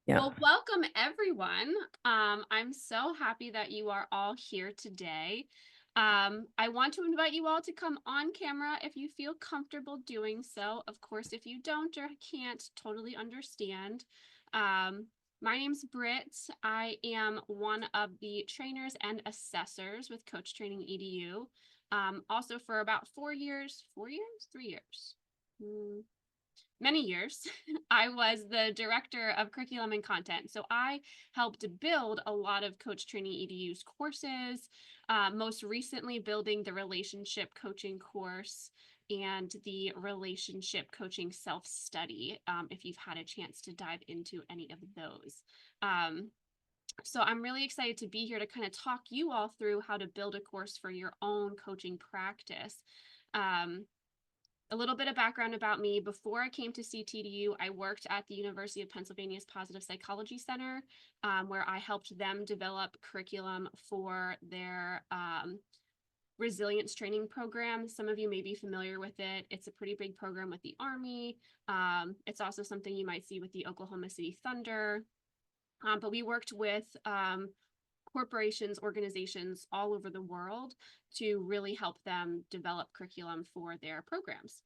Yeah. Well, welcome everyone. I'm so happy that you are all here today. I want to invite you all to come on camera if you feel comfortable doing so. Of course, if you don't or can't, totally understand. My name's Britt. I am one of the trainers and assessors with Coach Training EDU. Also for about 4 years, 4 years, 3 years. Many years, I was the director of curriculum and content. So I helped build a lot of Coach Training EDU's courses, most recently building the relationship coaching course and the relationship coaching self-study, if you've had a chance to dive into any of those. So I'm really excited to be here to kind of talk you all through how to build a course for your own coaching practice. A little bit of background about me. Before I came to CTEDU, I worked at the University of Pennsylvania's Positive Psychology Center, where I helped them develop curriculum for their resilience training program. Some of you may be familiar with it. It's a pretty big program with the Army. It's also something you might see with the Oklahoma City Thunder. But we worked with corporations, organizations all over the world to really help them develop curriculum for their programs.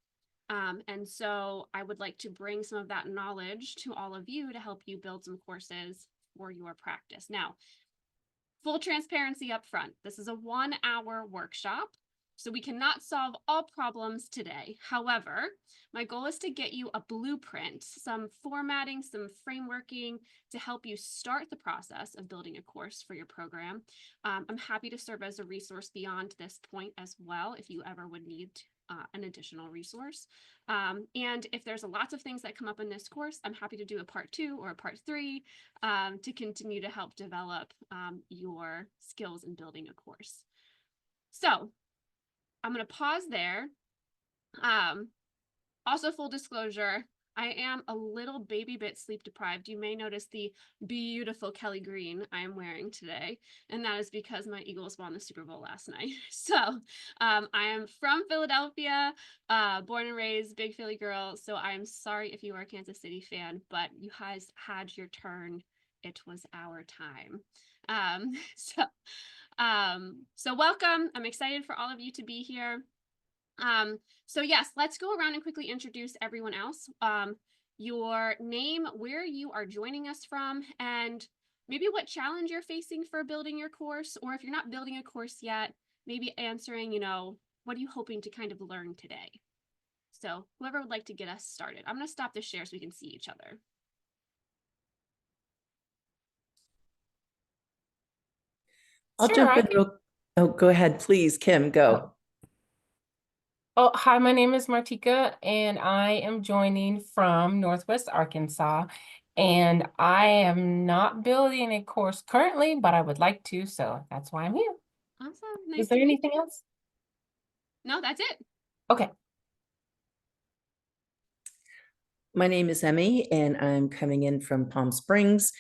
And so I would like to bring some of that knowledge to all of you to help you build some courses for your practice. Now, full transparency up front, this is a 1-hour workshop, so we cannot solve all problems today. However, my goal is to get you a blueprint, some formatting, some frameworking to help you start the process of building a course for your program. I'm happy to serve as a resource beyond this point as well, if you ever would need an additional resource. And if there's lots of things that come up in this course, I'm happy to do a part 2 or a part 3 to continue to help develop your skills in building a course. So I'm going to pause there. Also, full disclosure, I am a little baby bit sleep deprived. You may notice the beautiful Kelly green I am wearing today, and that is because my Eagles won the Super Bowl last night. So I am from Philadelphia, born and raised, big Philly girl. So I'm sorry if you are a Kansas City fan, but you guys had your turn. It was our time. So welcome. I'm excited for all of you to be here. So yes, let's go around and quickly introduce everyone else. Your name, where you are joining us from, and maybe what challenge you're facing for building your course, or if you're not building a course yet, maybe answering, what are you hoping to kind of learn today? So whoever would like to get us started. I'm going to stop the share so we can see each other. I'll Sure, jump in real. Oh, go ahead, please, Kim, go. Oh, hi, my name is Martika, and I am joining from Northwest Arkansas. And I am not building a course currently, but I would like to, so that's why I'm here. Awesome. Nice Is there to meet anything you. else? No, that's it. Okay. My name is Emmy, and I'm coming in from Palm Springs.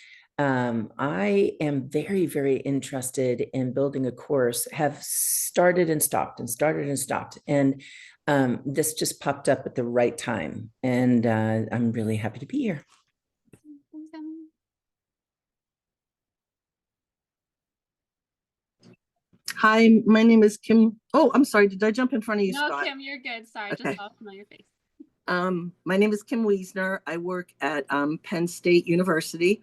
I am very, very interested in building a course, have started and stopped and started and stopped. And this just popped up at the right time. And I'm really happy to be here. Hi, my name is Kim. Oh, I'm sorry. Did I jump in front of you, No, Scott? Kim, you're good. Sorry, Okay. just saw a familiar face. My name is Kim Wiesner. I work at Penn State University.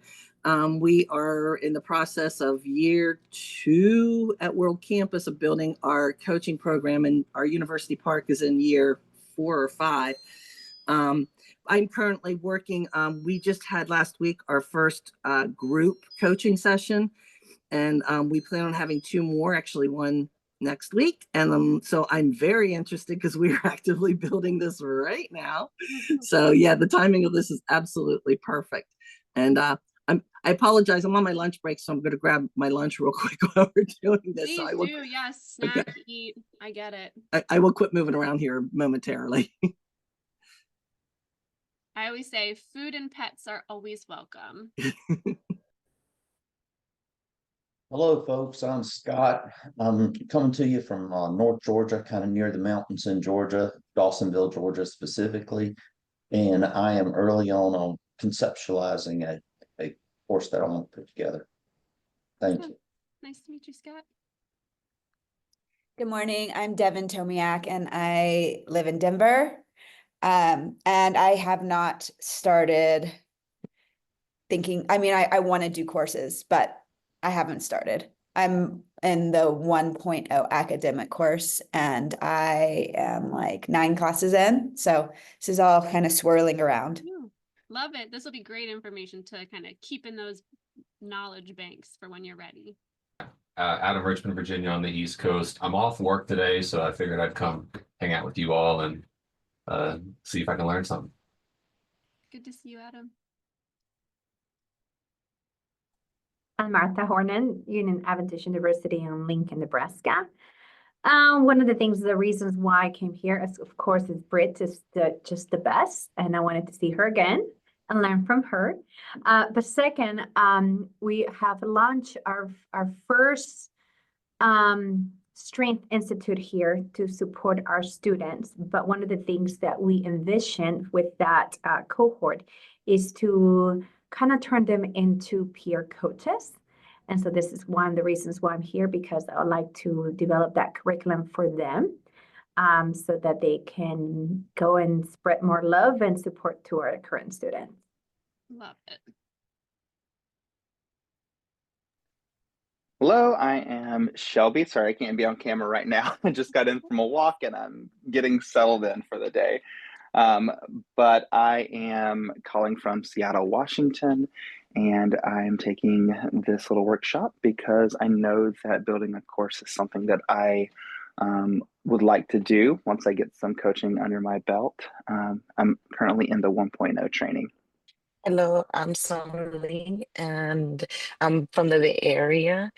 We are in the process of year 2 at World Campus of building our coaching program, and our university park is in year 4 or 5. I'm currently working. We just had last week our first group coaching session, and we plan on having 2 more, actually one next week. And so I'm very interested because we're actively building this right now. So yeah, the timing of this is absolutely perfect. And I apologize, I'm on my lunch break, so I'm going to grab my lunch real quick while we're doing this. Please So I will, do, yes, snack, okay. Eat, I get it. I will quit moving around here momentarily. I always say food and pets are always welcome. Hello, folks. I'm Scott. I'm coming to you from North Georgia, kind of near the mountains in Georgia, Dawsonville, Georgia specifically. And I am early on conceptualizing a course that I want to put together. Thank you. Nice to meet you, Scott. Good morning. I'm Devin Tomiak and I live in Denver. And I have not started thinking, I want to do courses, but I haven't started. I'm in the 1.0 academic course and I am like 9 classes in. So this is all kind of swirling around. Love it. This will be great information to kind of keep in those knowledge banks for when you're ready. Out of Richmond, Virginia on the East Coast. I'm off work today, so I figured I'd come hang out with you all and see if I can learn something. Good to see you, Adam. I'm Martha Hornan, Union Adventist University in Lincoln, Nebraska. One of the reasons why I came here, is, of course, is Britt is just the best, and I wanted to see her again and learn from her. But second, we have launched our first Strength Institute here to support our students. But one of the things that we envision with that cohort is to kind of turn them into peer coaches. And so this is one of the reasons why I'm here, because I would like to develop that curriculum for them so that they can go and spread more love and support to our current students. Love it. Hello, I am Shelby. Sorry, I can't be on camera right now. I just got in from a walk and I'm getting settled in for the day. But I am calling from Seattle, Washington, and I'm taking this little workshop because I know that building a course is something that I would like to do once I get some coaching under my belt. I'm currently in the 1.0 training. Hello, I'm Summer Lee, and I'm from the Bay Area.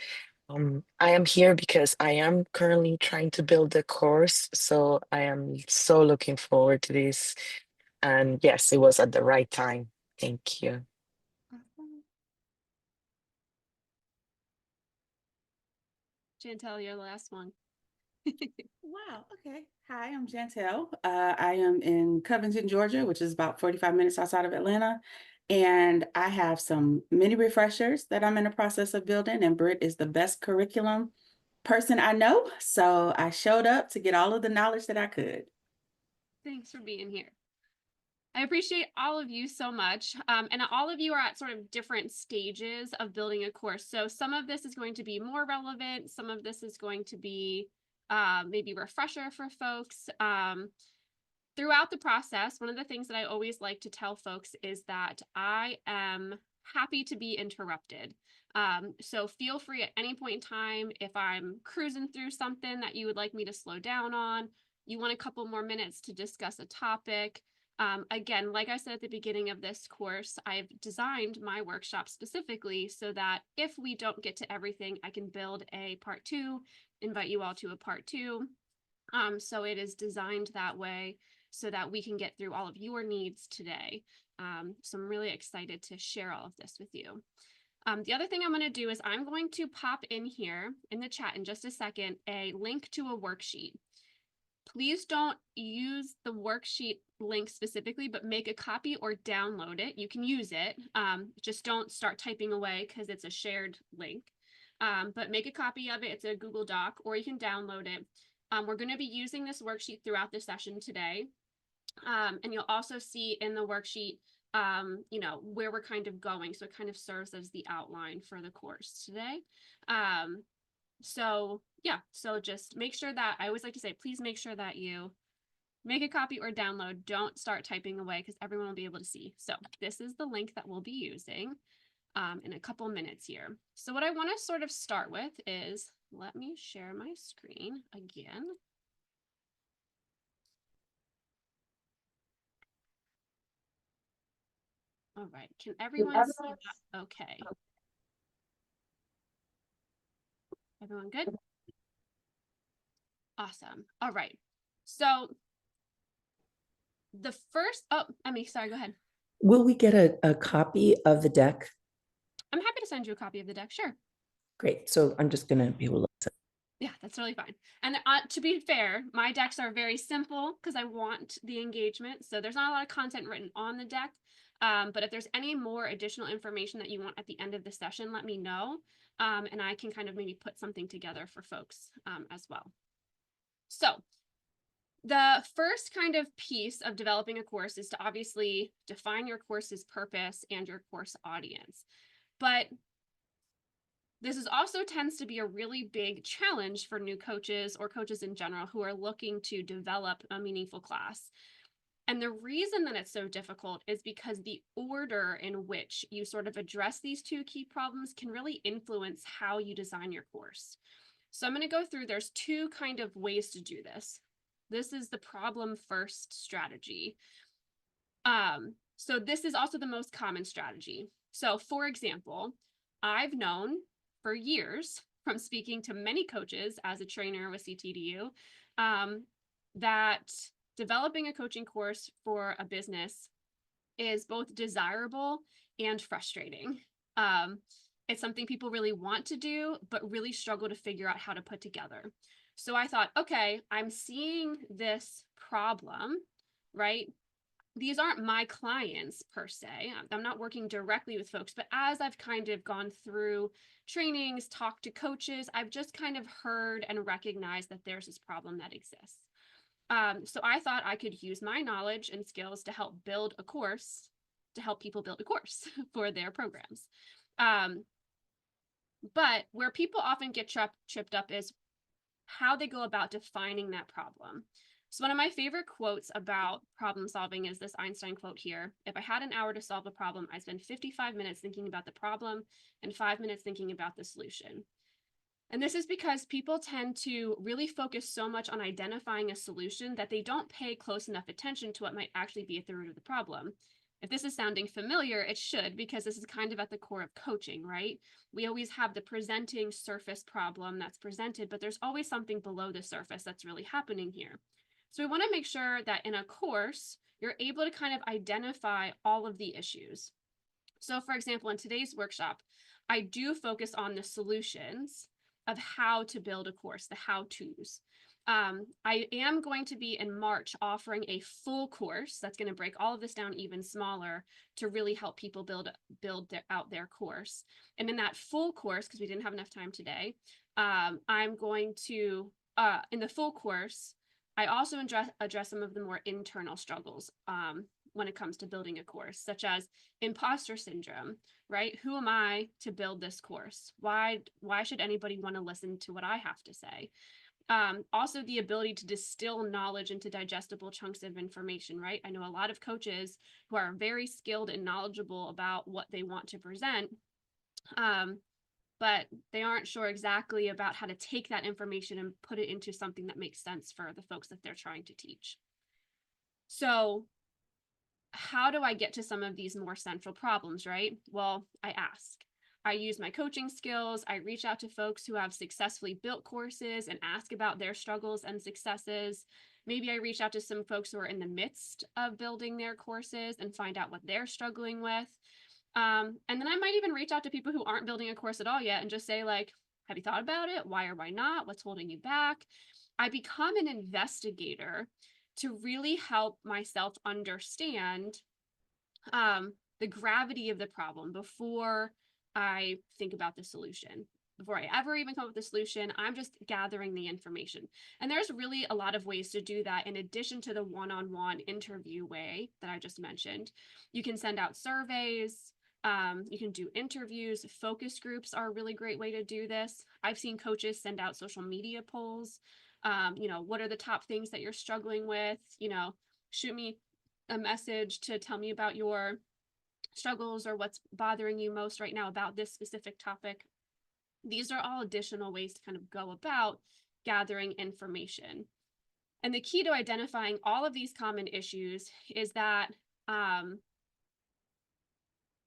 I am here because I am currently trying to build a course, so I am so looking forward to this. And yes, it was at the right time. Thank you. Awesome. Chantel, you're the last one. Wow. Okay. Hi, I'm Jantel. I am in Covington, Georgia, which is about 45 minutes outside of Atlanta. And I have some mini refreshers that I'm in the process of building. And Britt is the best curriculum person I know. So I showed up to get all of the knowledge that I could. Thanks for being here. I appreciate all of you so much. And all of you are at sort of different stages of building a course. So some of this is going to be more relevant. Some of this is going to be maybe refresher for folks. Throughout the process, one of the things that I always like to tell folks is that I am happy to be interrupted. So feel free at any point in time, if I'm cruising through something that you would like me to slow down on, you want a couple more minutes to discuss a topic. Again, like I said at the beginning of this course, I've designed my workshop specifically so that if we don't get to everything, I can build a part 2, invite you all to a part 2. So it is designed that way so that we can get through all of your needs today. So I'm really excited to share all of this with you. The other thing I'm going to do is I'm going to pop in here in the chat in just a second, a link to a worksheet. Please don't use the worksheet link specifically, but make a copy or download it. You can use it. Just don't start typing away because it's a shared link. But make a copy of it. It's a Google Doc, or you can download it. We're going to be using this worksheet throughout the session today. And you'll also see in the worksheet, where we're kind of going. So it kind of serves as the outline for the course today. So just make sure that, I always like to say, please make sure that you make a copy or download. Don't start typing away because everyone will be able to see. So this is the link that we'll be using in a couple minutes here. So what I want to sort of start with is, let me share my screen again. All right, can everyone see that? Okay. Everyone good? Awesome. All right. So the first, Emmy, sorry, go ahead. Will we get a copy of the deck? I'm happy to send you a copy of the deck, sure. Great. So I'm just going to be able to. Yeah, that's really fine. And to be fair, my decks are very simple because I want the engagement. So there's not a lot of content written on the deck. But if there's any more additional information that you want at the end of the session, let me know. And I can kind of maybe put something together for folks as well. So the first kind of piece of developing a course is to obviously define your course's purpose and your course audience. But this is also tends to be a really big challenge for new coaches or coaches in general who are looking to develop a meaningful class. And the reason that it's so difficult is because the order in which you sort of address these two key problems can really influence how you design your course. So I'm going to go through, there's two kind of ways to do this. This is the problem first strategy. So this is also the most common strategy. So for example, I've known for years from speaking to many coaches as a trainer with CTEDU, that developing a coaching course for a business is both desirable and frustrating. It's something people really want to do, but really struggle to figure out how to put together. So I thought, okay, I'm seeing this problem, right? These aren't my clients per se. I'm not working directly with folks, but as I've kind of gone through trainings, talked to coaches, I've just kind of heard and recognized that there's this problem that exists. So I thought I could use my knowledge and skills to help build a course, to help people build a course for their programs. But where people often get tripped up is how they go about defining that problem. So one of my favorite quotes about problem solving is this Einstein quote here. If I had an hour to solve a problem, I spend 55 minutes thinking about the problem and 5 minutes thinking about the solution. And this is because people tend to really focus so much on identifying a solution that they don't pay close enough attention to what might actually be at the root of the problem. If this is sounding familiar, it should, because this is kind of at the core of coaching, right? We always have the presenting surface problem that's presented, but there's always something below the surface that's really happening here. So we want to make sure that in a course, you're able to kind of identify all of the issues. So for example, in today's workshop, I do focus on the solutions of how to build a course, the how-tos. I am going to be in March offering a full course that's going to break all of this down even smaller to really help people build out their course. And in that full course, because we didn't have enough time today, I'm going to, in the full course, I also address some of the more internal struggles when it comes to building a course, such as imposter syndrome, right? Who am I to build this course? Why should anybody want to listen to what I have to say? Also the ability to distill knowledge into digestible chunks of information, right? I know a lot of coaches who are very skilled and knowledgeable about what they want to present, but they aren't sure exactly about how to take that information and put it into something that makes sense for the folks that they're trying to teach. So how do I get to some of these more central problems, right? Well, I ask. I use my coaching skills. I reach out to folks who have successfully built courses and ask about their struggles and successes. Maybe I reach out to some folks who are in the midst of building their courses and find out what they're struggling with. And then I might even reach out to people who aren't building a course at all yet and just say, like, have you thought about it? Why or why not? What's holding you back? I become an investigator to really help myself understand the gravity of the problem before I think about the solution. Before I ever even come up with the solution, I'm just gathering the information. And there's really a lot of ways to do that in addition to the one-on-one interview way that I just mentioned. You can send out surveys. You can do interviews. Focus groups are a really great way to do this. I've seen coaches send out social media polls. What are the top things that you're struggling with? Shoot me a message to tell me about your struggles or what's bothering you most right now about this specific topic. These are all additional ways to kind of go about gathering information. And the key to identifying all of these common issues is that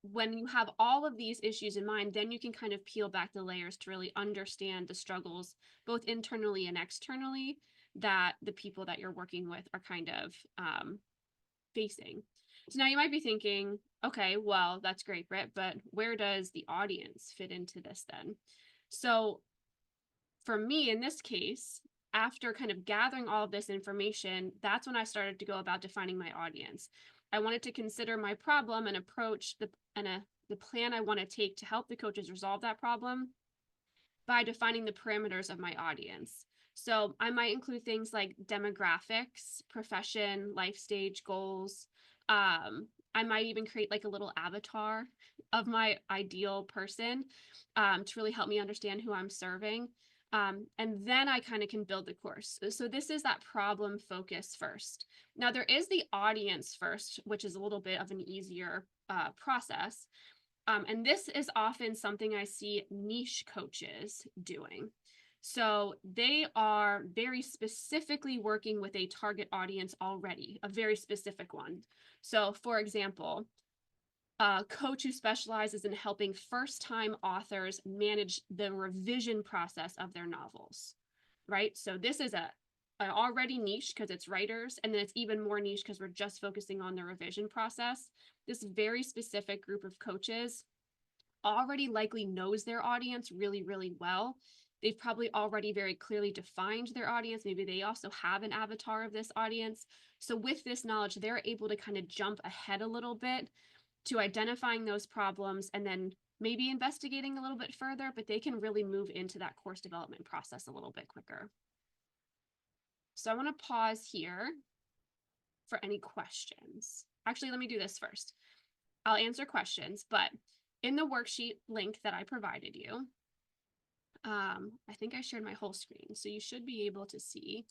when you have all of these issues in mind, then you can kind of peel back the layers to really understand the struggles, both internally and externally, that the people that you're working with are kind of facing. So now you might be thinking, okay, well, that's great, Britt, but where does the audience fit into this then? So for me, in this case, after kind of gathering all of this information, that's when I started to go about defining my audience. I wanted to consider my problem and approach the plan I want to take to help the coaches resolve that problem by defining the parameters of my audience. So I might include things like demographics, profession, life stage, goals. I might even create like a little avatar of my ideal person to really help me understand who I'm serving. And then I kind of can build the course. So this is that problem focus first. Now there is the audience first, which is a little bit of an easier process. And this is often something I see niche coaches doing. So they are very specifically working with a target audience already, a very specific one. So for example, a coach who specializes in helping first-time authors manage the revision process of their novels, right? So this is an already niche because it's writers, and then it's even more niche because we're just focusing on the revision process. This very specific group of coaches already likely knows their audience really, really well. They've probably already very clearly defined their audience. Maybe they also have an avatar of this audience. So with this knowledge, they're able to kind of jump ahead a little bit to identifying those problems and then maybe investigating a little bit further, but they can really move into that course development process a little bit quicker. So I want to pause here for any questions. Actually, let me do this first. I'll answer questions, but in the worksheet link that I provided you, I think I shared my whole screen, so you should be able to see.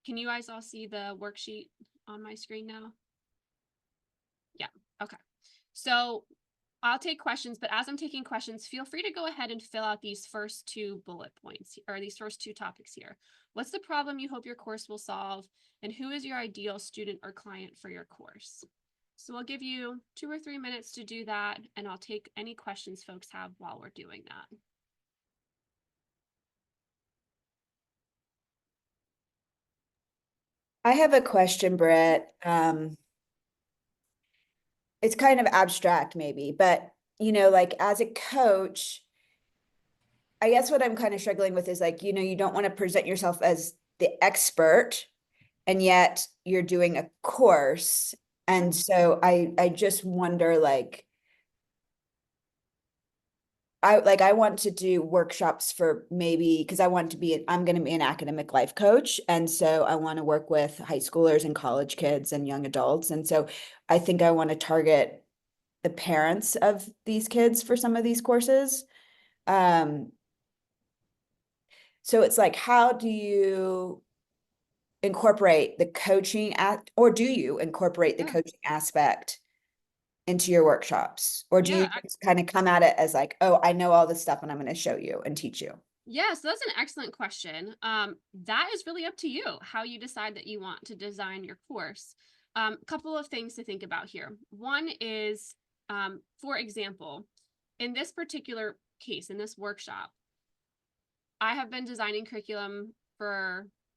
Can you guys all see the worksheet on my screen now? Yeah, okay. So I'll take questions, but as I'm taking questions, feel free to go ahead and fill out these first two bullet points, or these first two topics here. What's the problem you hope your course will solve? And who is your ideal student or client for your course? So I'll give you 2 or 3 minutes to do that, and I'll take any questions folks have while we're doing that. I have a question, Britt. It's kind of abstract maybe, but like as a coach, I guess what I'm kind of struggling with is like, you don't want to present yourself as the expert, and yet you're doing a course. And so I just wonder, like, I want to do workshops for maybe, because I'm going to be an academic life coach. And so I want to work with high schoolers and college kids and young adults. And so I think I want to target the parents of these kids for some of these courses. So it's like, how do you incorporate the coaching or do you incorporate the coaching aspect into your workshops? Or do you just kind of come at it as like, oh, I know all this stuff and I'm going to show you and teach you? Yeah, so that's an excellent question. That is really up to you, how you decide that you want to design your course. A couple of things to think about here. One is, for example, in this particular case, in this workshop, I have been designing curriculum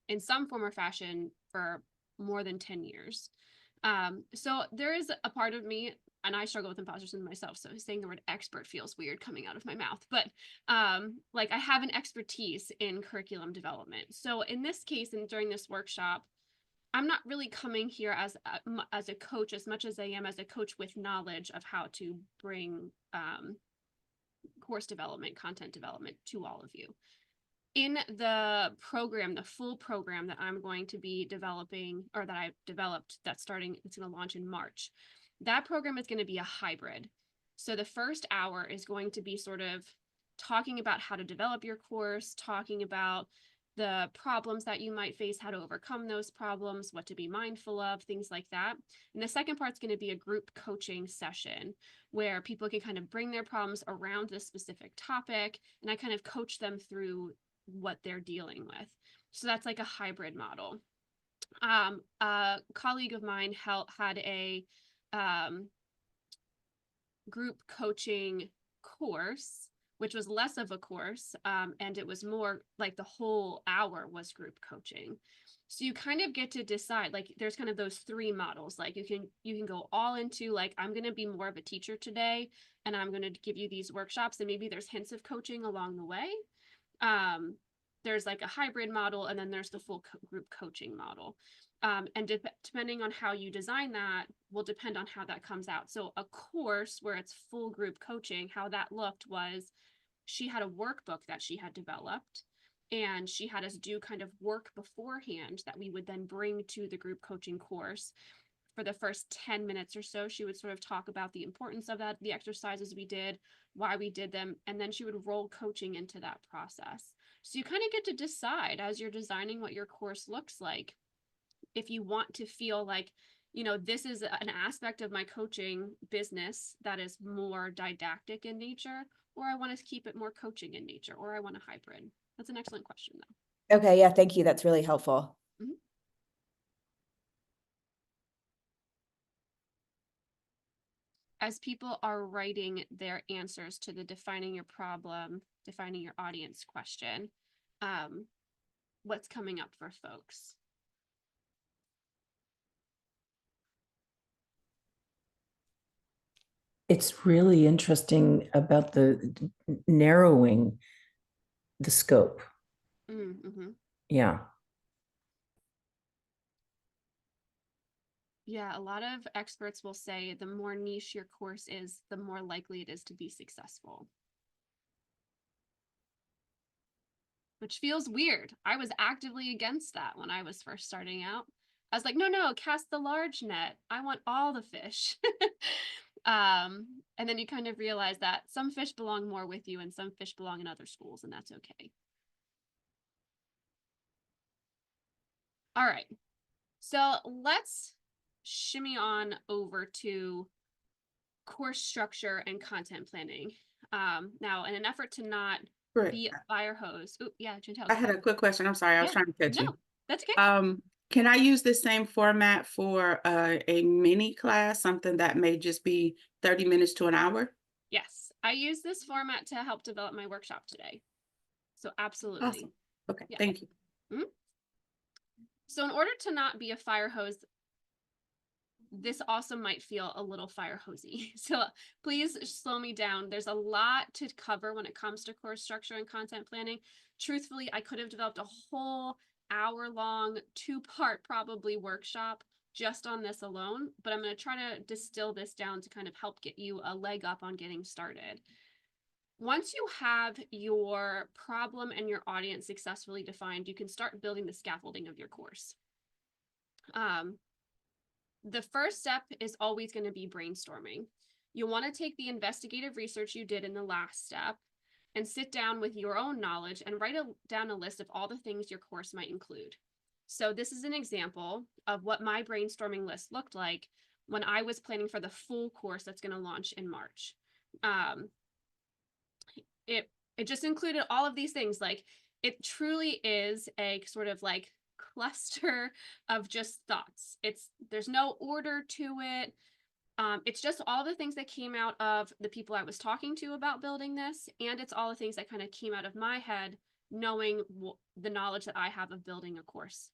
in some form or fashion for more than 10 years. So there is a part of me, and I struggle with imposter syndrome myself, so saying the word expert feels weird coming out of my mouth, but like I have an expertise in curriculum development. So in this case, and during this workshop, I'm not really coming here as a coach as much as I am as a coach with knowledge of how to bring course development, content development to all of you. In the program, the full program that I'm going to be developing, or that I've developed, it's going to launch in March. That program is going to be a hybrid. So the first hour is going to be sort of talking about how to develop your course, talking about the problems that you might face, how to overcome those problems, what to be mindful of, things like that. And the second part is going to be a group coaching session where people can kind of bring their problems around this specific topic, and I kind of coach them through what they're dealing with. So that's like a hybrid model. A colleague of mine had a group coaching course, which was less of a course, and it was more like the whole hour was group coaching. So you kind of get to decide, like there's kind of those 3 models. Like you can go all into like, I'm going to be more of a teacher today, and I'm going to give you these workshops, and maybe there's hints of coaching along the way. There's like a hybrid model, and then there's the full group coaching model. And depending on how you design that will depend on how that comes out. So a course where it's full group coaching, how that looked was she had a workbook that she had developed, and she had us do kind of work beforehand that we would then bring to the group coaching course. For the first 10 minutes or so, she would sort of talk about the importance of that, the exercises we did, why we did them, and then she would roll coaching into that process. So you kind of get to decide as you're designing what your course looks like, if you want to feel like, you know, this is an aspect of my coaching business that is more didactic in nature, or I want to keep it more coaching in nature, or I want a hybrid. That's an excellent question, though. Okay, yeah, thank you. That's really helpful. Mhm. As people are writing their answers to the defining your problem, defining your audience question, what's coming up for folks? It's really interesting about the narrowing the scope. Mm-hmm. Yeah. Yeah, a lot of experts will say the more niche your course is, the more likely it is to be successful. Which feels weird. I was actively against that when I was first starting out. I was like, no, cast the large net. I want all the fish. And then you kind of realize that some fish belong more with you and some fish belong in other schools, and that's okay. All right. So let's shimmy on over to course structure and content planning. Now, in an effort to not Britt, be a fire hose. Oh, yeah, Chantel. I had a quick question. I'm sorry, I was Yeah. trying to catch you. No, that's okay. Can I use the same format for a mini class, something that may just be 30 minutes to an hour? Yes, I use this format to help develop my workshop today. So absolutely. Awesome. Okay, Yeah. thank you. Mhm. So in order to not be a fire hose, this also might feel a little fire hosey. So please slow me down. There's a lot to cover when it comes to course structure and content planning. Truthfully, I could have developed a whole hour-long, two-part probably workshop just on this alone, but I'm going to try to distill this down to kind of help get you a leg up on getting started. Once you have your problem and your audience successfully defined, you can start building the scaffolding of your course. The first step is always going to be brainstorming. You'll want to take the investigative research you did in the last step and sit down with your own knowledge and write down a list of all the things your course might include. So this is an example of what my brainstorming list looked like when I was planning for the full course that's going to launch in March. It just included all of these things. Like, it truly is a sort of like cluster of just thoughts. There's no order to it. It's just all the things that came out of the people I was talking to about building this, and it's all the things that kind of came out of my head, knowing the knowledge that I have of building a course.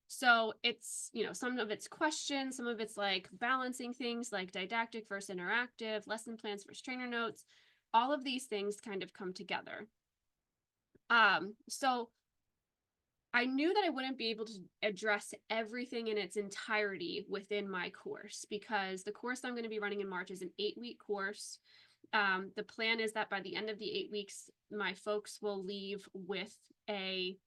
So it's, you know, some of it's questions, some of it's like balancing things like didactic versus interactive, lesson plans versus trainer notes. All of these things kind of come together. So I knew that I wouldn't be able to address everything in its entirety within my course, because the course I'm going to be running in March is an 8-week course. The plan is that by the end of the 8 weeks, my folks will leave with at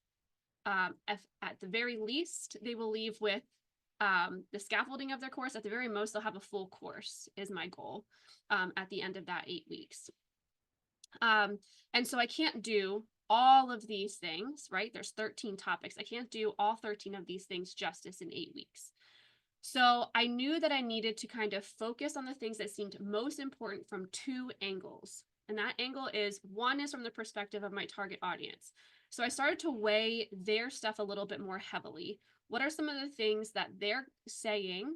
the very least, they will leave with the scaffolding of their course. At the very most, they'll have a full course is my goal at the end of that 8 weeks. And so I can't do all of these things, right? There's 13 topics. I can't do all 13 of these things justice in 8 weeks. So I knew that I needed to kind of focus on the things that seemed most important from 2 angles. And that angle is, one is from the perspective of my target audience. So I started to weigh their stuff a little bit more heavily. What are some of the things that they're saying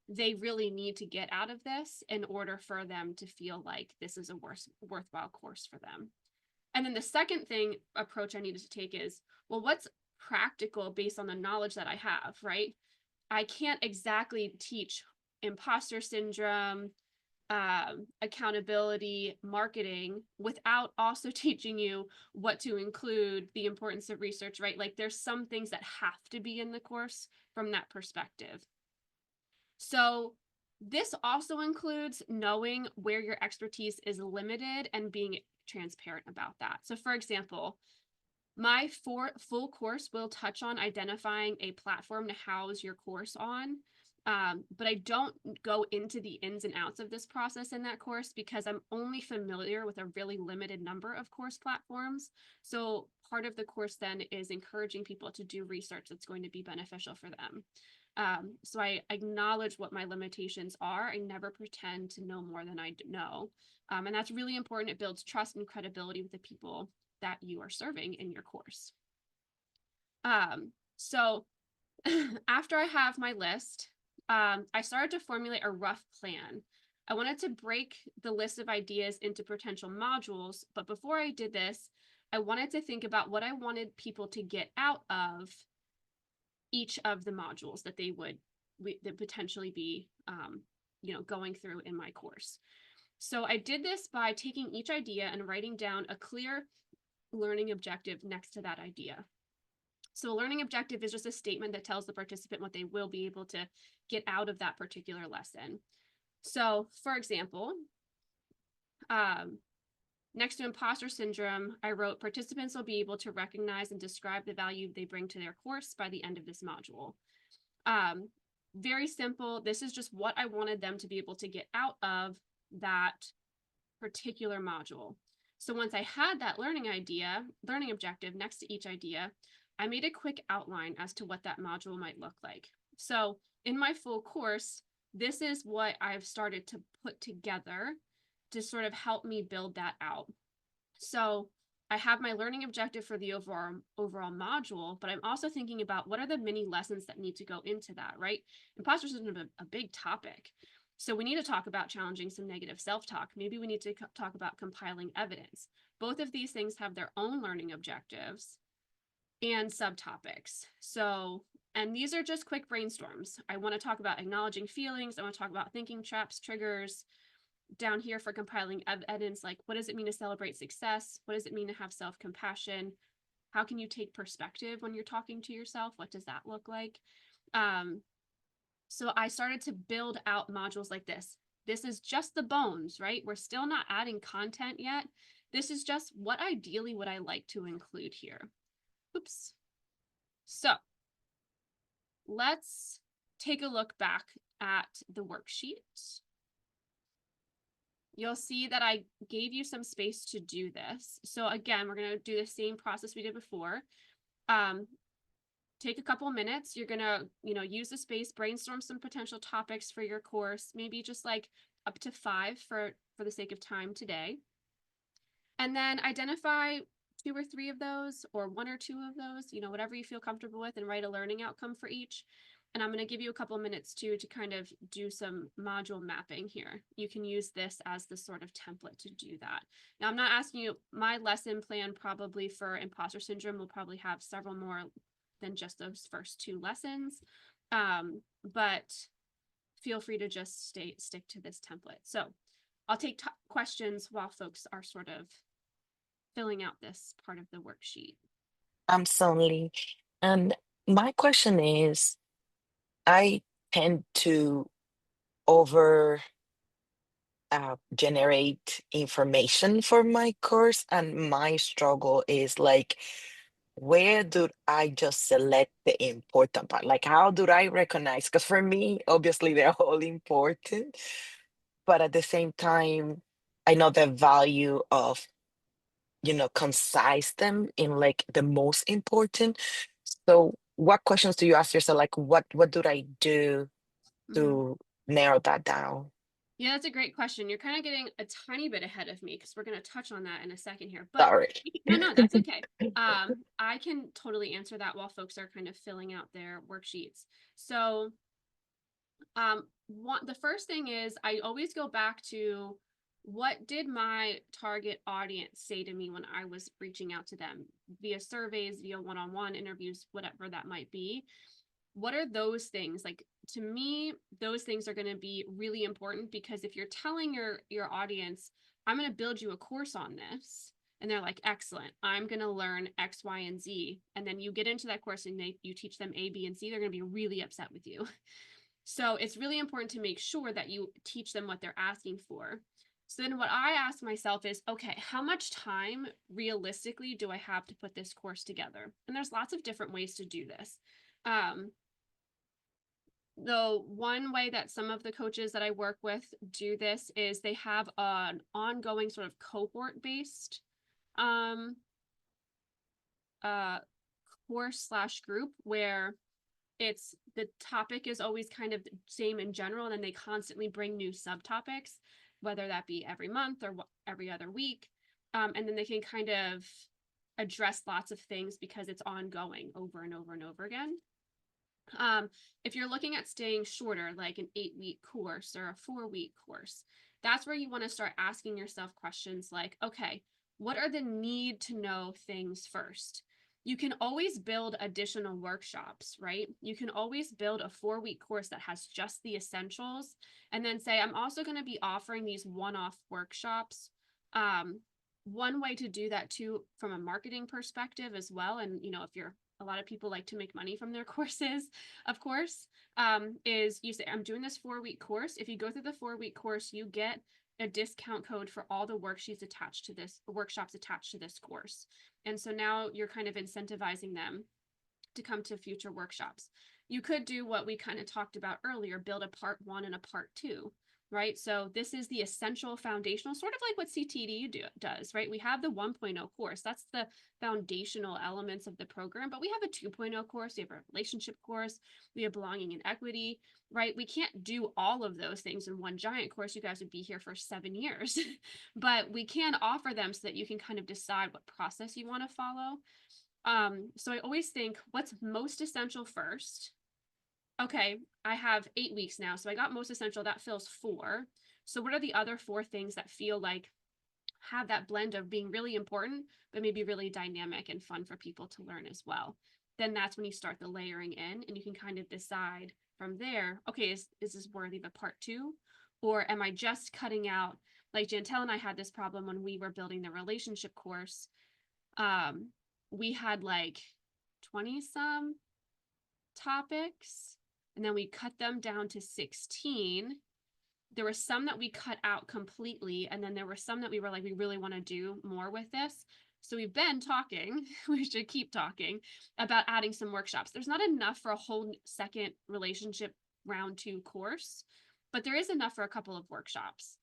they really need to get out of this in order for them to feel like this is a worthwhile course for them? And then the second approach I needed to take is, well, what's practical based on the knowledge that I have, right? I can't exactly teach imposter syndrome, accountability, marketing, without also teaching you what to include, the importance of research, right? Like there's some things that have to be in the course from that perspective. So this also includes knowing where your expertise is limited and being transparent about that. So for example, my full course will touch on identifying a platform to house your course on. But I don't go into the ins and outs of this process in that course because I'm only familiar with a really limited number of course platforms. So part of the course then is encouraging people to do research that's going to be beneficial for them. So I acknowledge what my limitations are. I never pretend to know more than I know. And that's really important. It builds trust and credibility with the people that you are serving in your course. So after I have my list, I started to formulate a rough plan. I wanted to break the list of ideas into potential modules, but before I did this, I wanted to think about what I wanted people to get out of each of the modules that they would potentially be going through in my course. So I did this by taking each idea and writing down a clear learning objective next to that idea. So a learning objective is just a statement that tells the participant what they will be able to get out of that particular lesson. So for example, next to imposter syndrome, I wrote participants will be able to recognize and describe the value they bring to their course by the end of this module. Very simple. This is just what I wanted them to be able to get out of that particular module. So once I had that learning objective next to each idea, I made a quick outline as to what that module might look like. So in my full course, this is what I've started to put together to sort of help me build that out. So I have my learning objective for the overall module, but I'm also thinking about what are the mini lessons that need to go into that, right? Imposter syndrome is a big topic. So we need to talk about challenging some negative self-talk. Maybe we need to talk about compiling evidence. Both of these things have their own learning objectives and subtopics. So, and these are just quick brainstorms. I want to talk about acknowledging feelings. I want to talk about thinking traps, triggers. Down here for compiling evidence, like what does it mean to celebrate success? What does it mean to have self-compassion? How can you take perspective when you're talking to yourself? What does that look like? So I started to build out modules like this. This is just the bones, right? We're still not adding content yet. This is just what ideally would I like to include here. Oops. So let's take a look back at the worksheet. You'll see that I gave you some space to do this. So again, we're going to do the same process we did before. Take a couple minutes. You're going to, use the space, brainstorm some potential topics for your course, maybe just like up to 5 for the sake of time today. And then identify 2 or 3 of those, or 1 or 2 of those, whatever you feel comfortable with, and write a learning outcome for each. And I'm going to give you a couple minutes too to kind of do some module mapping here. You can use this as the sort of template to do that. Now, I'm not asking you, my lesson plan probably for imposter syndrome will probably have several more than just those first 2 lessons. But feel free to just stick to this template. So I'll take questions while folks are sort of filling out this part of the worksheet. Absolutely. And my question is, I tend to over generate information for my course, and my struggle is like, where do I just select the important part? Like, how do I recognize? Because for me, obviously, they're all important, but at the same time, I know the value of concise them in like the most important. So what questions do you ask yourself? Like, what do I do to narrow that down? Yeah, that's a great question. You're kind of getting a tiny bit ahead of me because we're going to touch on that in a second here. But Sorry. no, that's okay. I can totally answer that while folks are kind of filling out their worksheets. So the first thing is I always go back to what did my target audience say to me when I was reaching out to them via surveys, via one-on-one interviews, whatever that might be. what are those things? Like, to me, those things are going to be really important, because if you're telling your audience, I'm going to build you a course on this, and they're like, excellent, I'm going to learn X, Y, and Z, and then you get into that course and you teach them A, B, and C, they're going to be really upset with you. So it's really important to make sure that you teach them what they're asking for. So then what I ask myself is, okay, how much time realistically do I have to put this course together? And there's lots of different ways to do this. The one way that some of the coaches that I work with do this is they have an ongoing sort of cohort-based course / group, where it's the topic is always kind of the same in general, and then they constantly bring new subtopics, whether that be every month or every other week. And then they can kind of address lots of things because it's ongoing over and over and over again. If you're looking at staying shorter, like an 8-week course or a 4-week course, that's where you want to start asking yourself questions like, okay, what are the need to know things first? You can always build additional workshops, right? You can always build a 4-week course that has just the essentials, and then say, I'm also going to be offering these one-off workshops. One way to do that too, from a marketing perspective as well, and if you're a lot of people like to make money from their courses, of course, is you say, I'm doing this 4-week course. If you go through the 4-week course, you get a discount code for all the workshops attached to this course. And so now you're kind of incentivizing them to come to future workshops. You could do what we kind of talked about earlier, build a part 1 and a part 2. Right? So this is the essential foundational, sort of like what CTEDU does, right? We have the 1.0 course. That's the foundational elements of the program, but we have a 2.0 course. We have a relationship course. We have belonging and equity, right? We can't do all of those things in one giant course. You guys would be here for 7 years, but we can offer them so that you can kind of decide what process you want to follow. So I always think, what's most essential first? Okay, I have 8 weeks now, so I got most essential, that fills 4. So what are the other 4 things that feel like have that blend of being really important, but maybe really dynamic and fun for people to learn as well? Then that's when you start the layering in, and you can kind of decide from there, okay, is this worthy of a part 2? Or am I just cutting out, like Jantel and I had this problem when we were building the relationship course. We had like 20 some topics, and then we cut them down to 16. There were some that we cut out completely, and then there were some that we were like, we really want to do more with this. So we've been talking, we should keep talking about adding some workshops. There's not enough for a whole second relationship round 2 course, but there is enough for a couple of workshops.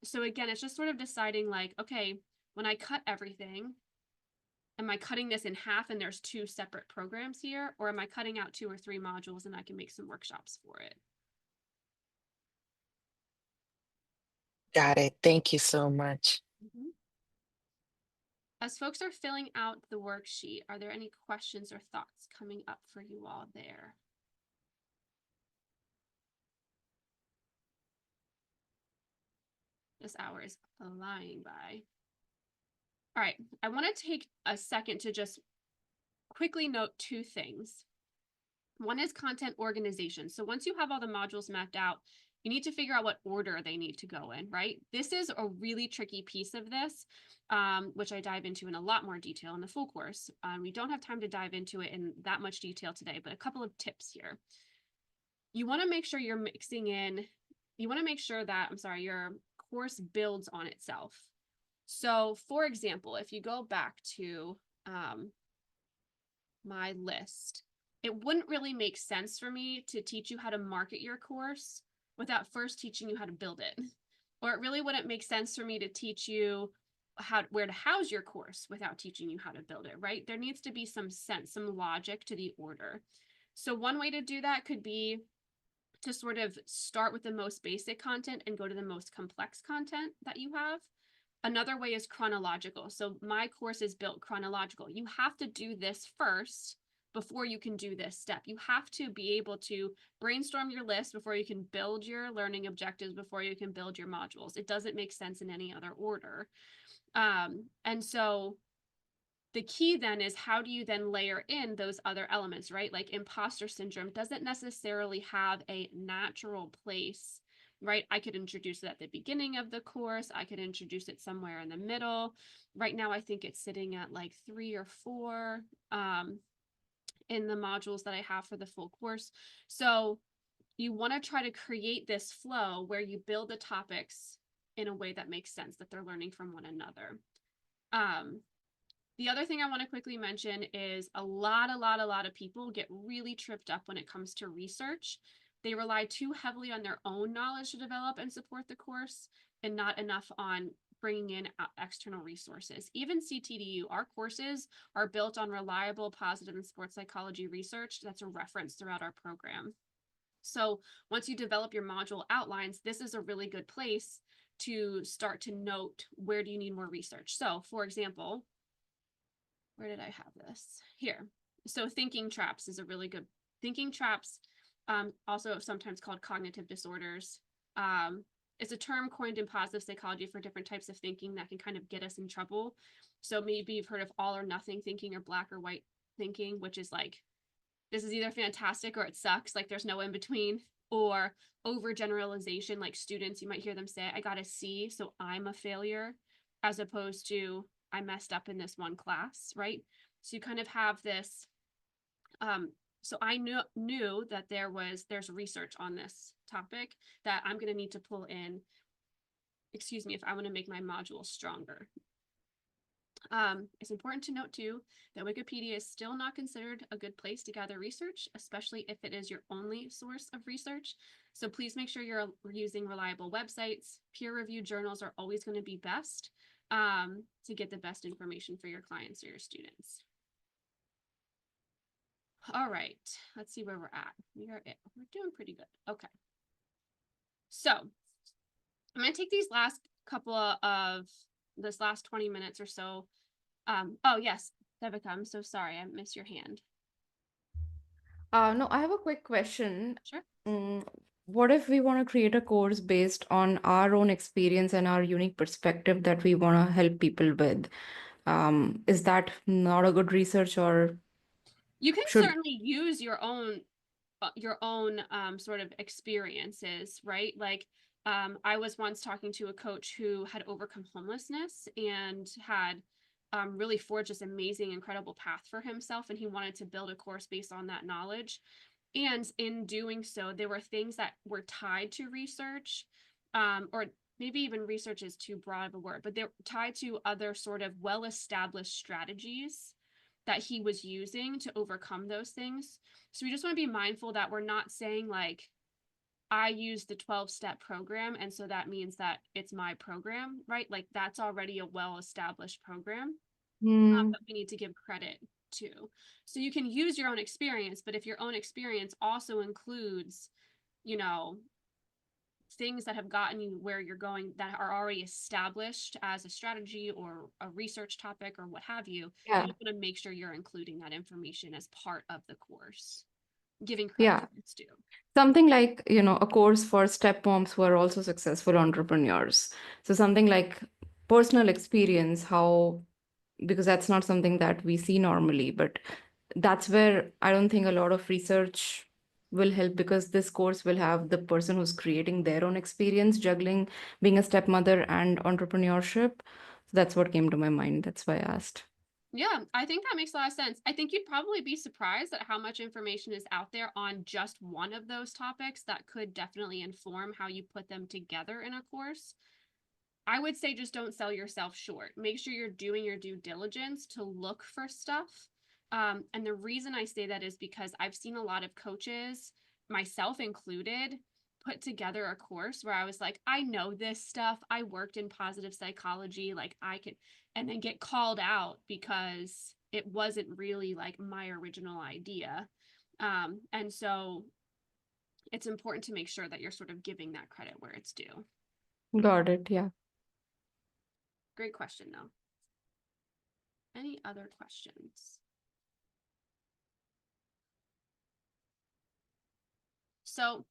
So again, it's just sort of deciding like, okay, when I cut everything, am I cutting this in half and there's 2 separate programs here? Or am I cutting out 2 or 3 modules and I can make some workshops for it? Got it. Thank you so much. Mm-hmm. As folks are filling out the worksheet, are there any questions or thoughts coming up for you all there? This hour is flying by. All right, I want to take a second to just quickly note 2 things. One is content organization. So once you have all the modules mapped out, you need to figure out what order they need to go in, right? This is a really tricky piece of this, which I dive into in a lot more detail in the full course. We don't have time to dive into it in that much detail today, but a couple of tips here. You want to make sure you're mixing in, you want to make sure that, your course builds on itself. So for example, if you go back to my list, it wouldn't really make sense for me to teach you how to market your course without first teaching you how to build it. Or it really wouldn't make sense for me to teach you where to house your course without teaching you how to build it, right? There needs to be some sense, some logic to the order. So one way to do that could be to sort of start with the most basic content and go to the most complex content that you have. Another way is chronological. So my course is built chronological. You have to do this first before you can do this step. You have to be able to brainstorm your list before you can build your learning objectives, before you can build your modules. It doesn't make sense in any other order. And so the key then is how do you then layer in those other elements, right? Like imposter syndrome doesn't necessarily have a natural place, right? I could introduce it at the beginning of the course. I could introduce it somewhere in the middle. Right now, I think it's sitting at like 3 or 4 in the modules that I have for the full course. So you want to try to create this flow where you build the topics in a way that makes sense, that they're learning from one another. The other thing I want to quickly mention is a lot of people get really tripped up when it comes to research. They rely too heavily on their own knowledge to develop and support the course and not enough on bringing in external resources. Even CTEDU, our courses are built on reliable, positive, and sports psychology research that's a reference throughout our program. So once you develop your module outlines, this is a really good place to start to note where do you need more research. So for example, where did I have this? Here. So thinking traps is a really good, thinking traps, also sometimes called cognitive disorders. It's a term coined in positive psychology for different types of thinking that can kind of get us in trouble. So maybe you've heard of all or nothing thinking or black or white thinking, which is like, this is either fantastic or it sucks, like there's no in between. Or overgeneralization, like students, you might hear them say, I got a C, so I'm a failure, as opposed to I messed up in this one class, right? So you kind of have this, so I knew that there's research on this topic that I'm going to need to pull in, excuse me, if I want to make my module stronger. It's important to note too that Wikipedia is still not considered a good place to gather research, especially if it is your only source of research. So please make sure you're using reliable websites. Peer-reviewed journals are always going to be best to get the best information for your clients or your students. All right, let's see where we're at. We're doing pretty good. Okay. So I'm going to take these last couple of this last 20 minutes or so. Oh yes, Devika, I'm so sorry, I missed your hand. No, I have a quick question. Sure. What if we want to create a course based on our own experience and our unique perspective that we want to help people with? Is that not a good research, or You can should? certainly use your own sort of experiences, right? Like I was once talking to a coach who had overcome homelessness and had really forged this amazing, incredible path for himself. And he wanted to build a course based on that knowledge. And in doing so, there were things that were tied to research, or maybe even research is too broad of a word, but they're tied to other sort of well-established strategies that he was using to overcome those things. So we just want to be mindful that we're not saying like, I use the 12-step program, and so that means that it's my program, right? Like that's already a well-established program that we need to give credit to. So you can use your own experience, but if your own experience also includes, you know, things that have gotten you where you're going that are already established as a strategy or a research topic or what have you, Yeah. you just want to make sure you're including that information as part of the course, giving credit Yeah. where it's due. Something like, a course for step moms who are also successful entrepreneurs. So something like personal experience, because that's not something that we see normally, but that's where I don't think a lot of research will help, because this course will have the person who's creating their own experience juggling being a stepmother and entrepreneurship. So that's what came to my mind. That's why I asked. Yeah, I think that makes a lot of sense. I think you'd probably be surprised at how much information is out there on just one of those topics that could definitely inform how you put them together in a course. I would say just don't sell yourself short. Make sure you're doing your due diligence to look for stuff. And the reason I say that is because I've seen a lot of coaches, myself included, put together a course where I was like, I know this stuff. I worked in positive psychology. Like I could, and then get called out because it wasn't really like my original idea. And so it's important to make sure that you're sort of giving that credit where it's due. Got it. Yeah. Great question, though. Any other questions? So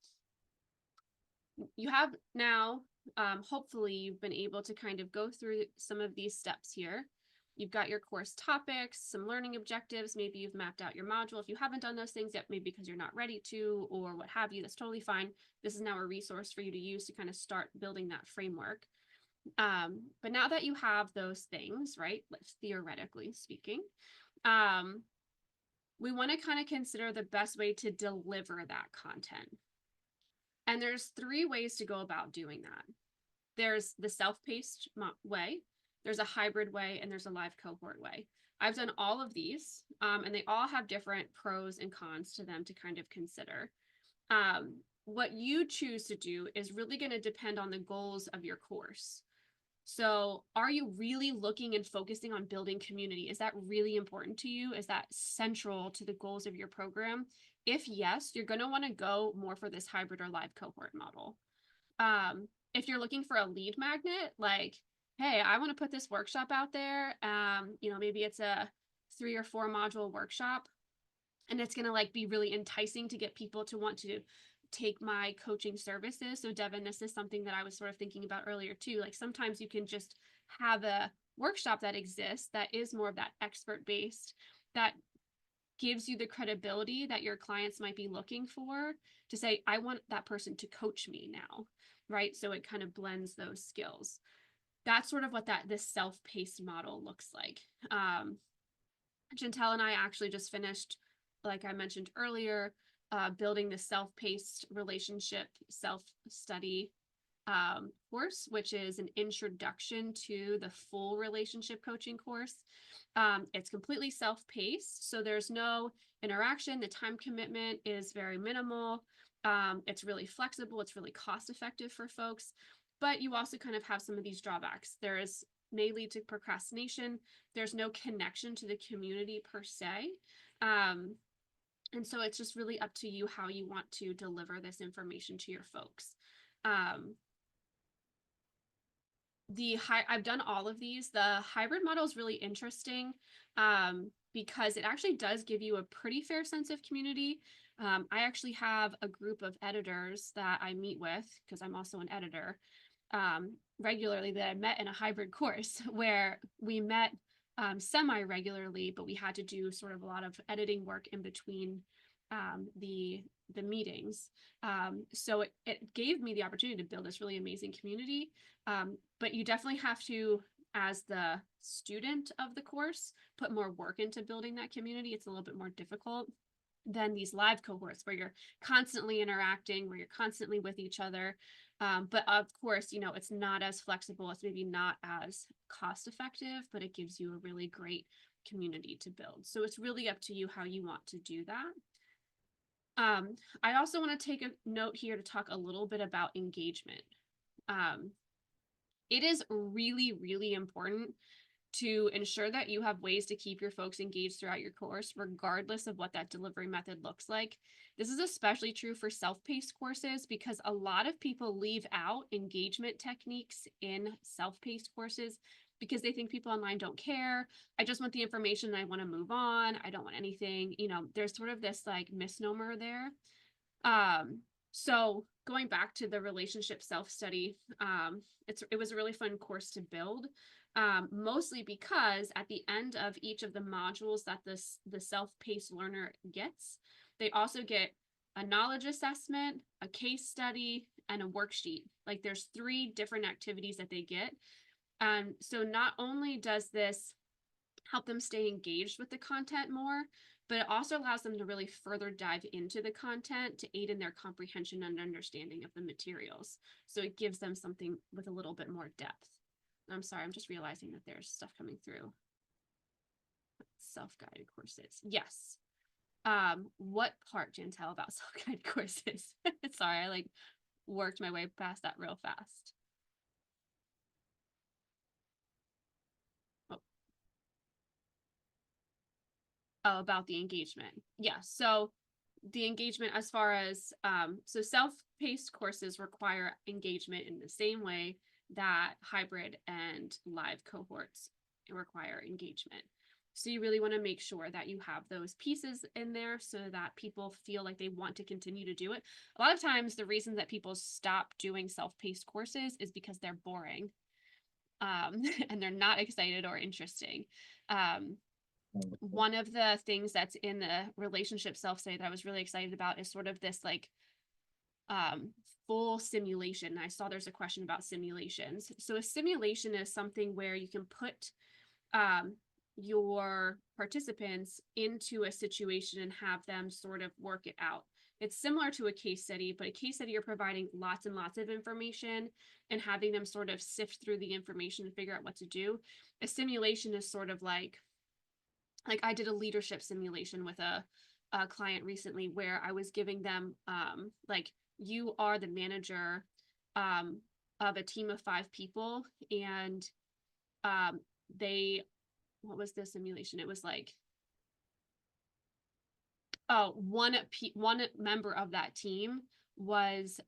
you have now, hopefully you've been able to kind of go through some of these steps here. You've got your course topics, some learning objectives. Maybe you've mapped out your module. If you haven't done those things yet, maybe because you're not ready to or what have you, that's totally fine. This is now a resource for you to use to kind of start building that framework. But now that you have those things, right, theoretically speaking, we want to kind of consider the best way to deliver that content. And there's 3 ways to go about doing that. There's the self-paced way, there's a hybrid way, and there's a live cohort way. I've done all of these, and they all have different pros and cons to them to kind of consider. What you choose to do is really going to depend on the goals of your course. So are you really looking and focusing on building community? Is that really important to you? Is that central to the goals of your program? If yes, you're going to want to go more for this hybrid or live cohort model. If you're looking for a lead magnet, like, hey, I want to put this workshop out there. Maybe it's a 3 or 4 module workshop, and it's going to like be really enticing to get people to want to take my coaching services. So Devin, this is something that I was sort of thinking about earlier too. Like sometimes you can just have a workshop that exists that is more of that expert based, that gives you the credibility that your clients might be looking for to say, I want that person to coach me now, right? So it kind of blends those skills. That's sort of what this self-paced model looks like. Chantel and I actually just finished, like I mentioned earlier, building the self-paced relationship self-study course, which is an introduction to the full relationship coaching course. It's completely self-paced, so there's no interaction. The time commitment is very minimal. It's really flexible. It's really cost-effective for folks, but you also kind of have some of these drawbacks. There is may lead to procrastination. There's no connection to the community per se. And so it's just really up to you how you want to deliver this information to your folks. I've done all of these. The hybrid model is really interesting because it actually does give you a pretty fair sense of community. I actually have a group of editors that I meet with, because I'm also an editor, regularly, that I met in a hybrid course where we met semi-regularly, but we had to do sort of a lot of editing work in between the meetings. So it gave me the opportunity to build this really amazing community. But you definitely have to, as the student of the course, put more work into building that community. It's a little bit more difficult than these live cohorts where you're constantly interacting, where you're constantly with each other. But of course, it's not as flexible. It's maybe not as cost effective, but it gives you a really great community to build. So it's really up to you how you want to do that. I also want to take a note here to talk a little bit about engagement. It is really, really important to ensure that you have ways to keep your folks engaged throughout your course, regardless of what that delivery method looks like. This is especially true for self-paced courses because a lot of people leave out engagement techniques in self-paced courses because they think people online don't care. I just want the information and I want to move on. I don't want anything. There's sort of this like misnomer there. So going back to the relationship self-study, it was a really fun course to build, mostly because at the end of each of the modules that the self-paced learner gets, they also get a knowledge assessment, a case study, and a worksheet. Like there's 3 different activities that they get. So not only does this help them stay engaged with the content more, but it also allows them to really further dive into the content to aid in their comprehension and understanding of the materials. So it gives them something with a little bit more depth. I'm sorry, I'm just realizing that there's stuff coming through. Self-guided courses. Yes. What part, Jantel, about self-guided courses? Sorry, I worked my way past that real fast. Oh, about the engagement. Yeah. So the engagement as far as, so self-paced courses require engagement in the same way that hybrid and live cohorts require engagement. So you really want to make sure that you have those pieces in there so that people feel like they want to continue to do it. A lot of times the reason that people stop doing self-paced courses is because they're boring. and they're not excited or interesting. One of the things that's in the relationship self-study that I was really excited about is sort of this like full simulation. I saw there's a question about simulations. So a simulation is something where you can put your participants into a situation and have them sort of work it out. It's similar to a case study, but a case study, you're providing lots and lots of information and having them sort of sift through the information and figure out what to do. A simulation is sort of like I did a leadership simulation with a client recently where I was giving them like, you are the manager of a team of 5 people, and what was the simulation? It was like, oh, one member of that team was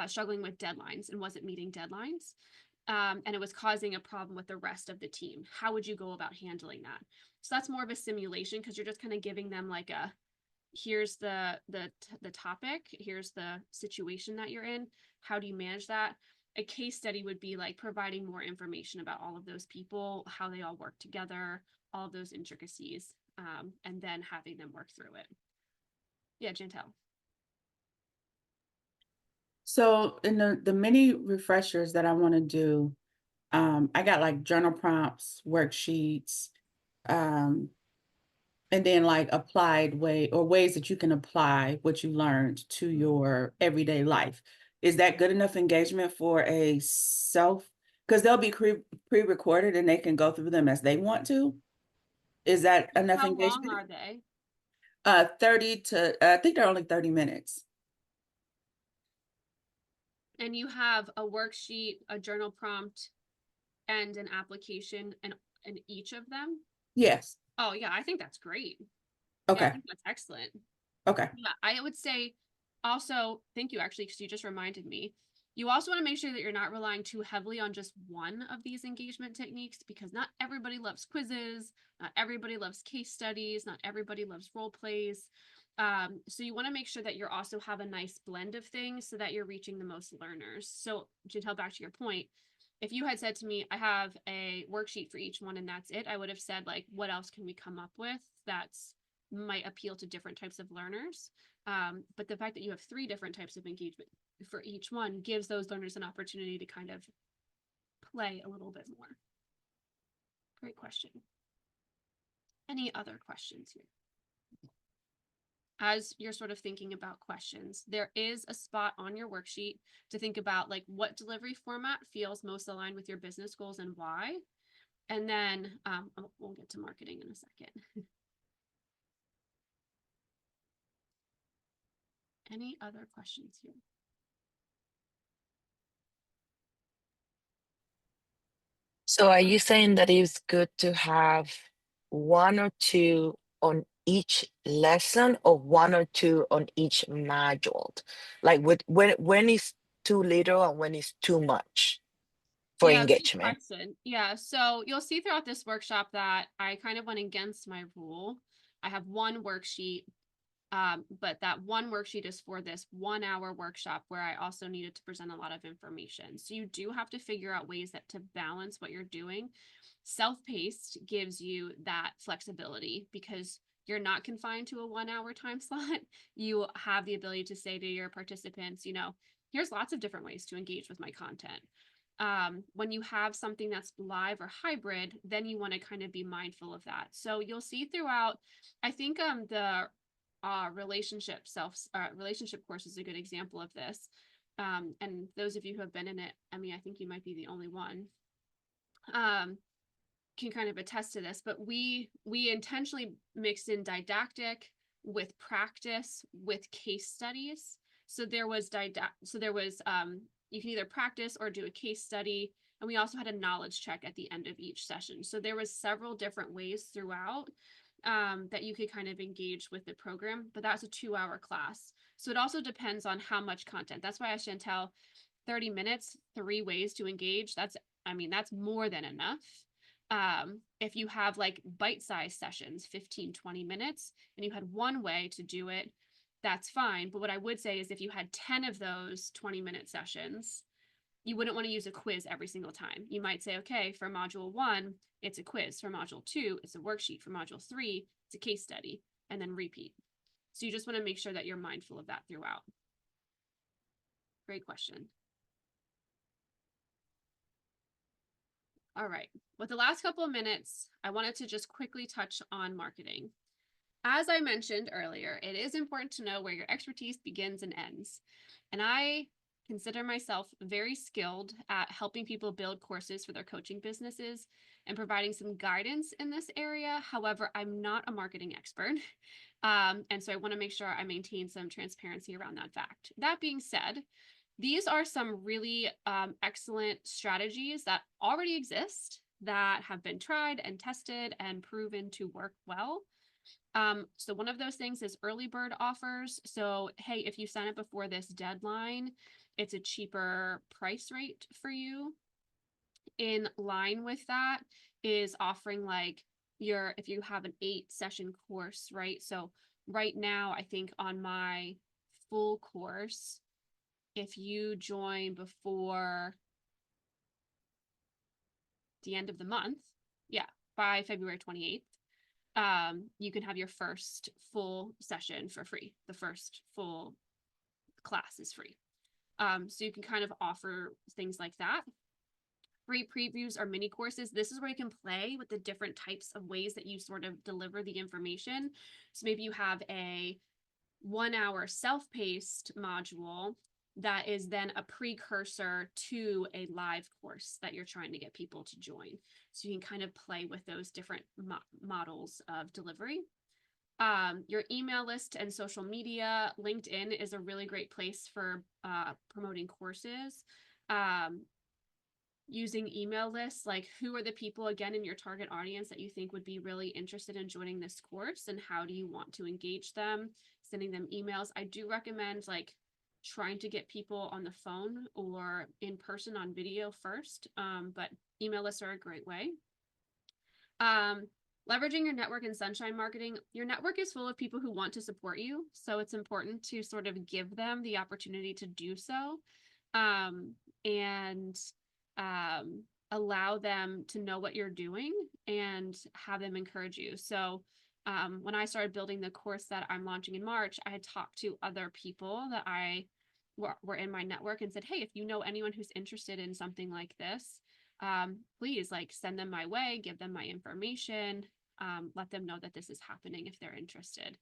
struggling with deadlines and wasn't meeting deadlines. And it was causing a problem with the rest of the team. How would you go about handling that? So that's more of a simulation, because you're just kind of giving them like a, here's the topic, here's the situation that you're in. How do you manage that? A case study would be like providing more information about all of those people, how they all work together, all of those intricacies, and then having them work through it. Yeah, Jantel. So in the mini refreshers that I want to do, I got like journal prompts, worksheets, and then like applied ways that you can apply what you learned to your everyday life. Is that good enough engagement for a self? Because they'll be pre-recorded and they can go through them as they want to. Is that enough How engagement? long are they? 30 to, I think they're only 30 minutes. And you have a worksheet, a journal prompt, and an application in each of them? Yes. Oh yeah, I think that's great. Okay. Yeah, I think that's excellent. Okay. Yeah, I would say also, thank you actually, because you just reminded me. You also want to make sure that you're not relying too heavily on just one of these engagement techniques, because not everybody loves quizzes, not everybody loves case studies, not everybody loves role plays. So you want to make sure that you also have a nice blend of things so that you're reaching the most learners. So Jantel, back to your point, if you had said to me, I have a worksheet for each one and that's it, I would have said like, what else can we come up with that's might appeal to different types of learners. But the fact that you have 3 different types of engagement for each one gives those learners an opportunity to kind of play a little bit more. Great question. Any other questions here? As you're sort of thinking about questions, there is a spot on your worksheet to think about like what delivery format feels most aligned with your business goals and why. And then we'll get to marketing in a second. Any other questions here? So are you saying that it's good to have 1 or 2 on each lesson, or 1 or 2 on each module? Like when is too little and when is too much for Yeah, good engagement? question. Yeah, so you'll see throughout this workshop that I kind of went against my rule. I have one worksheet, but that one worksheet is for this 1-hour workshop where I also needed to present a lot of information. So you do have to figure out ways that to balance what you're doing. Self-paced gives you that flexibility because you're not confined to a 1-hour time slot. You have the ability to say to your participants, you know, here's lots of different ways to engage with my content. When you have something that's live or hybrid, then you want to kind of be mindful of that. So you'll see throughout, I think the relationship course is a good example of this. And those of you who have been in it, I mean, I think you might be the only one, can kind of attest to this, but we intentionally mixed in didactic with practice with case studies. So there was you can either practice or do a case study. And we also had a knowledge check at the end of each session. So there was several different ways throughout that you could kind of engage with the program, but that's a 2-hour class. So it also depends on how much content. That's why I should tell 30 minutes, 3 ways to engage. That's more than enough. If you have like bite-sized sessions, 15, 20 minutes, and you had one way to do it, that's fine. But what I would say is if you had 10 of those 20-minute sessions, you wouldn't want to use a quiz every single time. You might say, okay, for module 1, it's a quiz. For module 2, it's a worksheet. For module 3, it's a case study, and then repeat. So you just want to make sure that you're mindful of that throughout. Great question. All right, with the last couple of minutes, I wanted to just quickly touch on marketing. As I mentioned earlier, it is important to know where your expertise begins and ends. And I consider myself very skilled at helping people build courses for their coaching businesses and providing some guidance in this area. However, I'm not a marketing expert. And so I want to make sure I maintain some transparency around that fact. That being said, these are some really excellent strategies that already exist, that have been tried and tested and proven to work well. So one of those things is early bird offers. So, hey, if you sign up before this deadline, it's a cheaper price rate for you. In line with that is offering like if you have an 8-session course, right? So right now, I think on my full course, if you join before the end of the month, by February 28th, you can have your first full session for free. The first full class is free. So you can kind of offer things like that. Free previews or mini courses. This is where you can play with the different types of ways that you sort of deliver the information. So maybe you have a 1-hour self-paced module that is then a precursor to a live course that you're trying to get people to join. So you can kind of play with those different models of delivery. Your email list and social media. LinkedIn is a really great place for promoting courses. Using email lists, like who are the people again in your target audience that you think would be really interested in joining this course, and how do you want to engage them? Sending them emails. I do recommend like trying to get people on the phone or in person on video first, but email lists are a great way. Leveraging your network and sunshine marketing. Your network is full of people who want to support you, so it's important to sort of give them the opportunity to do so, and allow them to know what you're doing and have them encourage you. So when I started building the course that I'm launching in March, I had talked to other people that were in my network and said, hey, if you know anyone who's interested in something like this, please like send them my way, give them my information, let them know that this is happening if they're interested.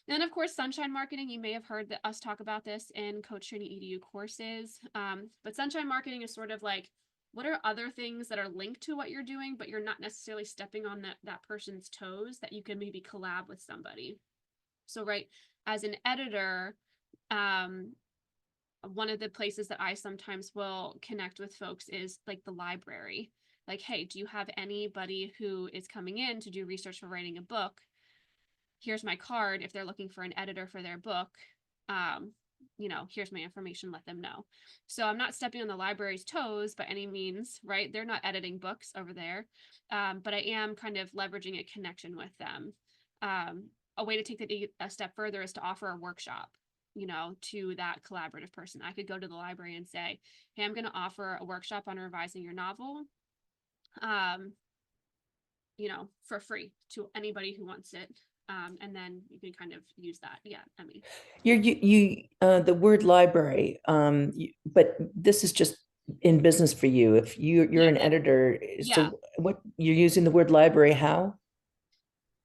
And of course, sunshine marketing, you may have heard us talk about this in Coach Training EDU courses, but sunshine marketing is sort of like, what are other things that are linked to what you're doing, but you're not necessarily stepping on that person's toes, that you can maybe collab with somebody. So, right, as an editor, one of the places that I sometimes will connect with folks is like the library. Like, hey, do you have anybody who is coming in to do research for writing a book? Here's my card. If they're looking for an editor for their book, here's my information, let them know. So I'm not stepping on the library's toes by any means, right? They're not editing books over there, but I am kind of leveraging a connection with them. A way to take that a step further is to offer a workshop, to that collaborative person. I could go to the library and say, hey, I'm going to offer a workshop on revising your novel, for free to anybody who wants it. And then you can kind of use that. Yeah, I mean, the word library, but this is just in business for you. If you're an editor, so what you're using the word library, how?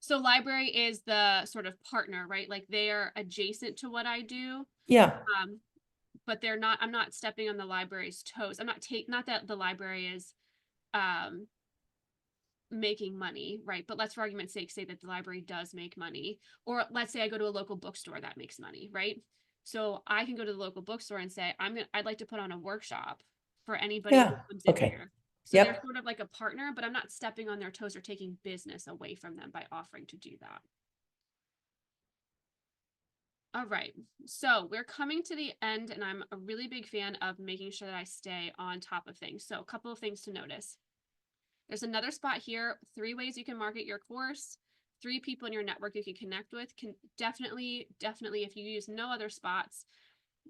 So library is the sort of partner, right? Like they are adjacent to what I do. Yeah. But they're not, I'm not stepping on the library's toes. I'm not that the library is making money, right? But let's for argument's sake say that the library does make money, or let's say I go to a local bookstore that makes money, right? So I can go to the local bookstore and say, I'd like to put on a workshop for anybody who comes in here. So they're sort of like a partner, but I'm not stepping on their toes or taking business away from them by offering to do that. All right, so we're coming to the end, and I'm a really big fan of making sure that I stay on top of things. So a couple of things to notice. There's another spot here, 3 ways you can market your course, 3 people in your network you can connect with. Can definitely, if you use no other spots,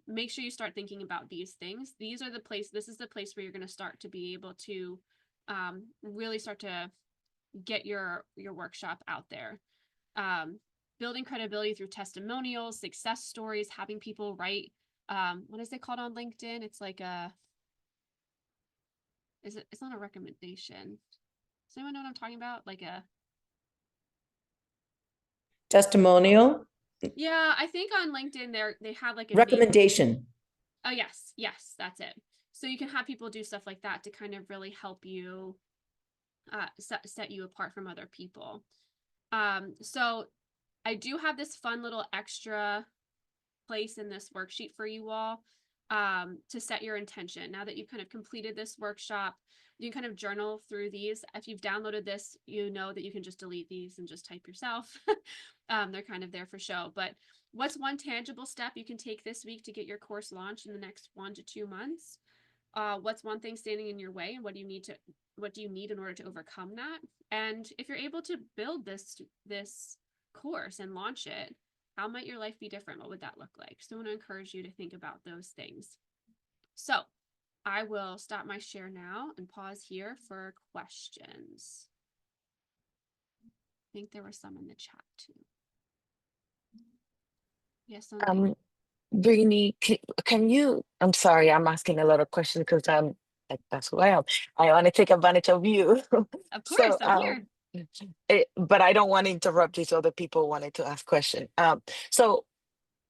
make sure you start thinking about these things. This is the place where you're going to start to be able to really start to get your workshop out there. Building credibility through testimonials, success stories, having people write, what is it called on LinkedIn? It's like it's not a recommendation. Does anyone know what I'm talking about? Like a Testimonial, yeah, I think on LinkedIn they have like a recommendation. Oh yes, that's it. So you can have people do stuff like that to kind of really help you set you apart from other people. So I do have this fun little extra place in this worksheet for you all to set your intention. Now that you've kind of completed this workshop, you can kind of journal through these. If you've downloaded this, you know that you can just delete these and just type yourself. They're kind of there for show. But what's one tangible step you can take this week to get your course launched in the next 1 to 2 months? What's one thing standing in your way, and what do you need in order to overcome that? And if you're able to build this course and launch it, how might your life be different? What would that look like? So I want to encourage you to think about those things. So I will stop my share now and pause here for questions. I think there were some in the chat too. Yes. Brittany, can you, I'm sorry, I'm asking a lot of questions because that's who I am. I want to take advantage of you. Of course, So, I'm here. but I don't want to interrupt these other people wanted to ask questions. So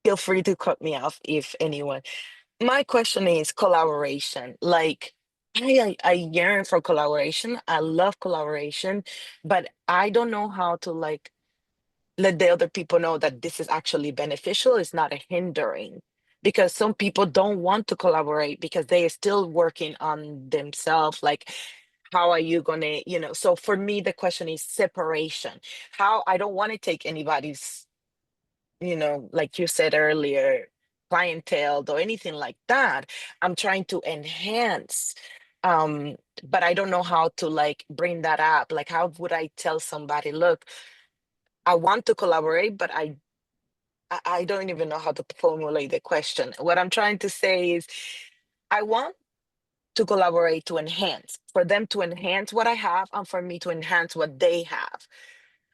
feel free to cut me off if anyone. My question is collaboration. Like I yearn for collaboration. I love collaboration, but I don't know how to like let the other people know that this is actually beneficial. It's not a hindering, because some people don't want to collaborate because they are still working on themselves. Like, how are you gonna, so for me, the question is separation. How I don't want to take anybody's, like you said earlier, clientele or anything like that. I'm trying to enhance, but I don't know how to like bring that up. Like, how would I tell somebody, look, I want to collaborate, but I don't even know how to formulate the question. What I'm trying to say is I want to collaborate to enhance, for them to enhance what I have and for me to enhance what they have.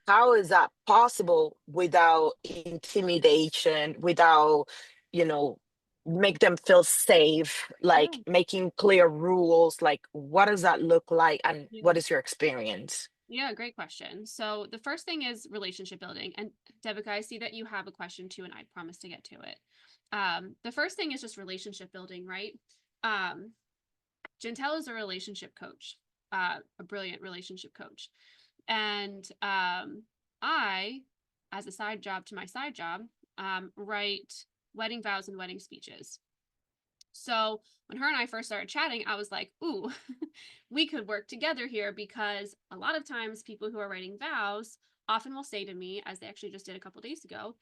How is that possible without intimidation, without, you know, make them feel safe, like Yeah. making clear rules? Like, what does that look like? And Yeah. what is your experience? Yeah, great question. So the first thing is relationship building. And Devika, I see that you have a question too, and I promise to get to it. The first thing is just relationship building, right? Jantel is a relationship coach, a brilliant relationship coach. And I, as a side job to my side job, write wedding vows and wedding speeches. So when her and I first started chatting, I was like, ooh, we could work together here, because a lot of times people who are writing vows often will say to me, as they actually just did a couple days ago,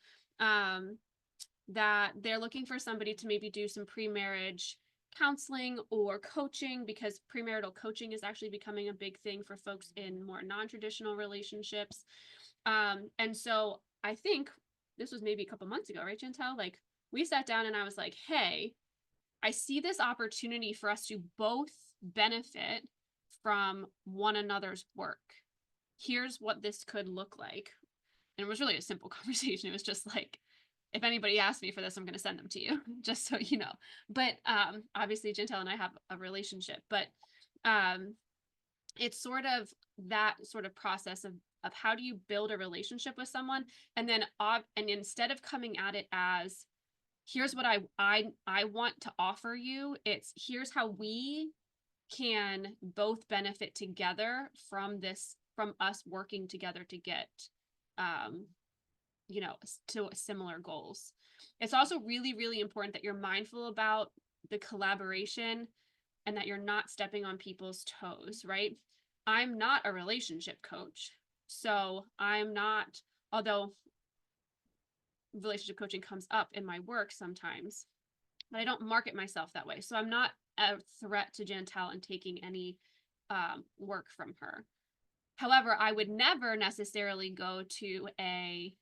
that they're looking for somebody to maybe do some pre-marriage counseling or coaching, because premarital coaching is actually becoming a big thing for folks in more non-traditional relationships. And so I think this was maybe a couple months ago, right, Chantel? Like, we sat down and I was like, hey, I see this opportunity for us to both benefit from one another's work. Here's what this could look like. And it was really a simple conversation. It was just like, if anybody asks me for this, I'm going to send them to you, just so you know. But obviously, Jantel and I have a relationship, but it's sort of that sort of process of how do you build a relationship with someone, and then and instead of coming at it as, here's what I want to offer you, it's here's how we can both benefit together from us working together to get to similar goals. It's also really, really important that you're mindful about the collaboration and that you're not stepping on people's toes, right? I'm not a relationship coach, so I'm not, although relationship coaching comes up in my work sometimes, but I don't market myself that way. So I'm not a threat to Jantel and taking any work from her. However, I would never necessarily go to a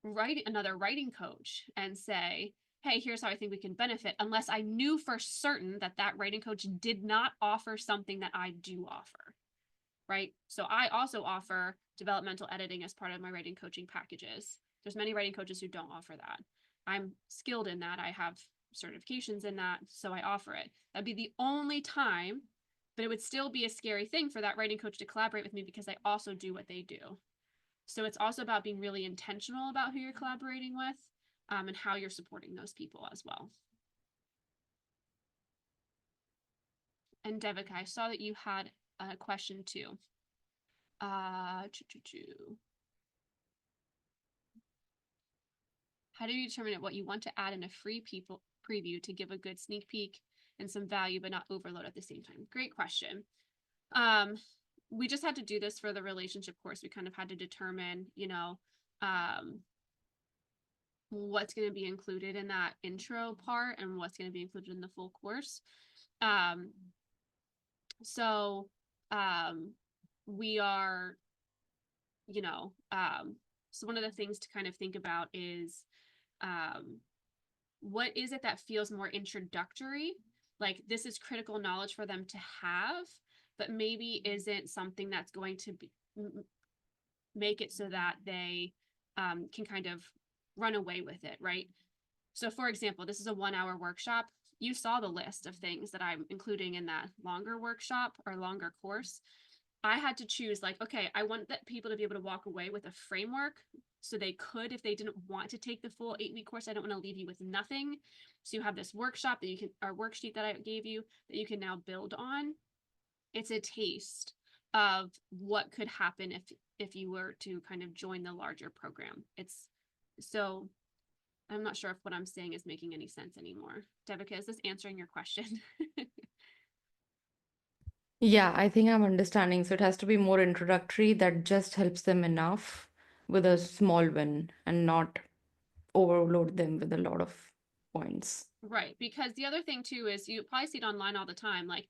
another writing coach and say, hey, here's how I think we can benefit, unless I knew for certain that that writing coach did not offer something that I do offer, right? So I also offer developmental editing as part of my writing coaching packages. There's many writing coaches who don't offer that. I'm skilled in that. I have certifications in that, so I offer it. That'd be the only time, but it would still be a scary thing for that writing coach to collaborate with me because I also do what they do. So it's also about being really intentional about who you're collaborating with, and how you're supporting those people as well. And Devika, I saw that you had a question too. How do you determine what you want to add in a free preview to give a good sneak peek and some value, but not overload at the same time? Great question. We just had to do this for the relationship course. We kind of had to determine, you know, what's going to be included in that intro part and what's going to be included in the full course. We are, you know, so one of the things to kind of think about is, what is it that feels more introductory? Like this is critical knowledge for them to have, but maybe isn't something that's going to be, make it so that they can kind of run away with it, right? So for example, this is a 1 hour workshop. You saw the list of things that I'm including in that longer workshop or longer course. I had to choose like, okay, I want that people to be able to walk away with a framework so they could, if they didn't want to take the full 8-week course, I don't want to leave you with nothing. So you have this workshop that you can, or worksheet that I gave you that you can now build on. It's a taste of what could happen if you were to kind of join the larger program. It's so, I'm not sure if what I'm saying is making any sense anymore. Devika, is this answering your question? Yeah, I think I'm understanding. So it has to be more introductory that just helps them enough with a small win and not overload them with a lot of points. Right, because the other thing too is you probably see it online all the time, like,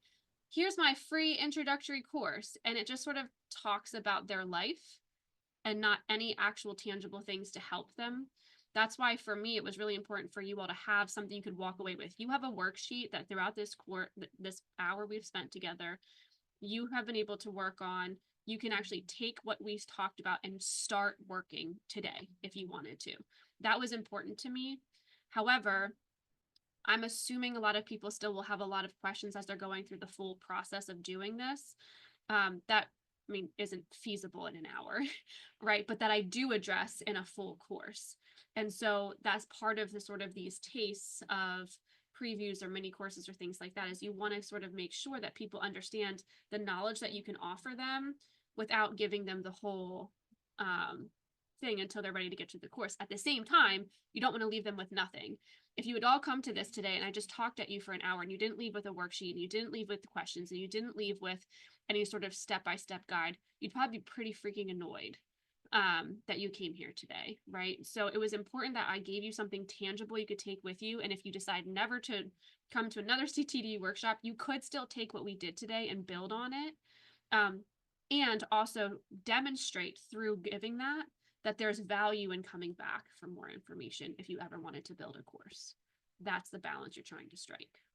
here's my free introductory course, and it just sort of talks about their life and not any actual tangible things to help them. That's why for me, it was really important for you all to have something you could walk away with. You have a worksheet that throughout this this hour we've spent together, you have been able to work on. You can actually take what we've talked about and start working today if you wanted to. That was important to me. However, I'm assuming a lot of people still will have a lot of questions as they're going through the full process of doing this. That, I mean, isn't feasible in an hour, right? But that I do address in a full course. And so that's part of the sort of these tastes of previews or mini courses or things like that, is you want to sort of make sure that people understand the knowledge that you can offer them without giving them the whole thing until they're ready to get to the course. At the same time, you don't want to leave them with nothing. If you had all come to this today and I just talked at you for an hour and you didn't leave with a worksheet and you didn't leave with the questions and you didn't leave with any sort of step-by-step guide, you'd probably be pretty freaking annoyed that you came here today, right? So it was important that I gave you something tangible you could take with you. And if you decide never to come to another CTEDU workshop, you could still take what we did today and build on it. And also demonstrate through giving that there's value in coming back for more information if you ever wanted to build a course. That's the balance you're trying to strike.